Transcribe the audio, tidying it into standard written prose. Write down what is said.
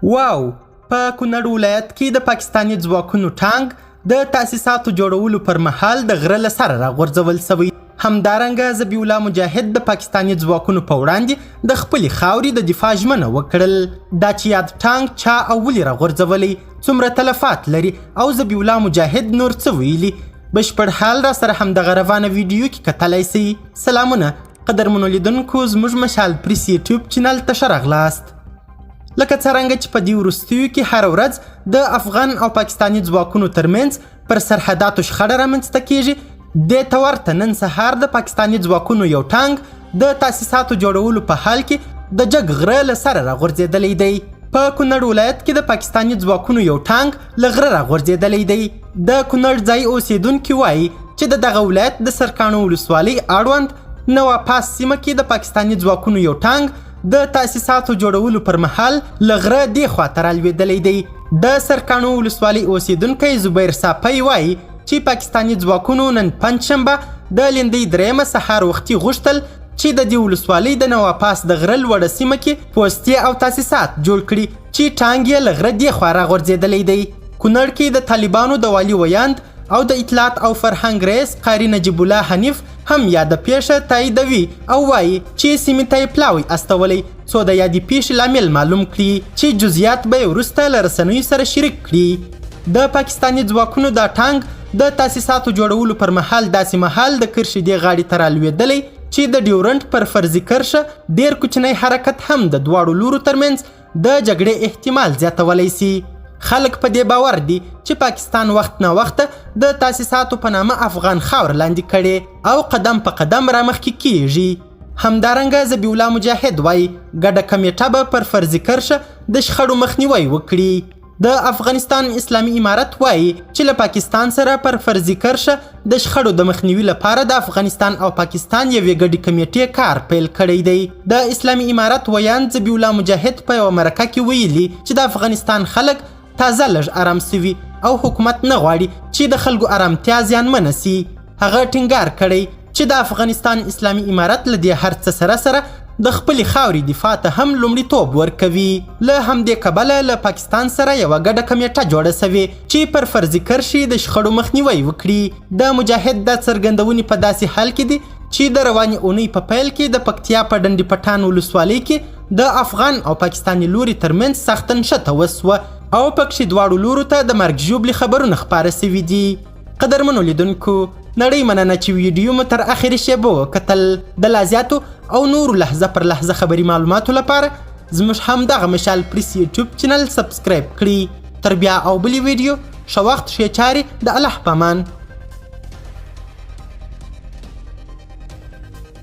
واو په کونړ ولایت کې د پاکستاني ځواکونو ټانک د تاسیساتو جوړولو پر مهال د غره له سره راغورځول سوی. همدارنګه ذبیح الله مجاهد د پاکستاني ځواکونو په وړاندې د خپلې خاورې د دفاع ژمنه وکړل. دا چې یاد ټانک چا او ولې راغورځولی، څومره تلفات لري او ذبیح الله مجاهد نور څه ویلي، بشپړ حال را سره همدغه روانه ویډیو کې کتلی سئ. سلامونه قدرمنو لیدونکو، زموږ مشال پریس یوټیوب چینل ته ښه راغلاست. لکه څرنګه چې په دې وروستیو کې هره ورځ د افغان او پاکستاني ځواکونو ترمنځ پر سرحداتو شخړه رامنځته کیږي، دې ته ورته نن سهار د پاکستاني ځواکونو یو ټانک د تاسیساتو جوړولو په حال کې د جګ غره له سره راغورځېدلی دی. په کونړ ولایت کې د پاکستاني ځواکونو یو ټانک له غره راغورځېدلی دی. د کونړ ځای اوسیدونکي وایي چې د دغه ولایت د سرکاڼو ولسوالۍ اړوند نواپاس سیمه کې د پاکستاني ځواکونو یو ټانک د تاسیساتو جوړولو پر مهال له غره دې خواته رالوېدلی دی. د سرکاڼو ولسوالۍ اوسیدونکی زبیر ساپی وایي چې پاکستاني ځواکونو نن پنجشنبه د لیندۍ درېیمه سهار وختي غوښتل چې د دې ولسوالۍ د نواپاس د غره لوړه سیمه کې پوستې او تاسیسات جوړ کړي چې ټانک یې له غره دې خوا راغورځېدلی دی. کونړ کې د طالبانو د والي ویاند او د اطلاعات او فرهنګ رئیس قاري نجیب الله حنیف هم یاده پیښه تاییدوي او وایي چې سیمې ته یې پلاوی استولی څو د یادې پیښې لامل معلوم کړي چې جزئیات به یې وروسته له رسنیو سره شریک کړي. د پاکستاني ځواکونو دا ټانک د تاسیساتو جوړولو پر مهال داسې مهال د کرښې دې غاړې ته رالوېدلی چې د ډیورنډ پر فرضي کرښه ډیر کوچنی حرکت هم د دواړو لورو ترمنځ د جګړې احتمال زیاتولی سي. خلک په دې باور دي چې پاکستان وخت نه وخته د تاسیساتو په نامه افغان خاور لاندې کړي او قدم په قدم رامخکې کیږي. همدارنګه ذبیح الله مجاهد وایي ګډه کمیټه به پر فرضي کرښه د شخړو مخنیوی وکړي. د افغانستان اسلامي امارت وایي چې له پاکستان سره پر فرضي کرښه د شخړو د مخنیوي لپاره د افغانستان او پاکستان یوې ګډې کمیټې کار پیل کړی دی. د اسلامي امارت ویاند ذبیح الله مجاهد په یوه مرکه کې ویلي چې د افغانستان خلک تازه لږ آرام سوي او حکومت نه غواړي چې د خلکو آرامتیا زیانمنه سي. هغه ټینګار کړی چې د افغانستان اسلامي امارت له دې هر څه سره سره د خپلې خاورې دفاع ته هم لومړیتوب ورکوي. له همدې کبله له پاکستان سره یوه ګډه کمیټه جوړه سوې چې پر فرضي کرښې د شخړو مخنیوی وکړي. د مجاهد دا څرګندونې په داسې حال کې دي چې د روانې اونۍ په پیل کې د پکتیا په ډنډ پټان ولسوالۍ کې د افغان او پاکستاني لوري ترمنځ سخته نښته وسوه او پکښې دواړو لورو ته د مرګ ژوبلې خبرونه خپاره سوي دي. قدرمنو لیدونکو، نړۍ مننه چې ویډیو مو تر اخرې شیبو وکتل. د لا زیاتو او نورو لحظه پر لحظه خبري معلوماتو لپاره زموږ همدغه مشال پریس یوټیوب چینل سبسکرایب کړي. تر بیا او بلې ویډیو ښه وخت ښې چارې، د الله په امان.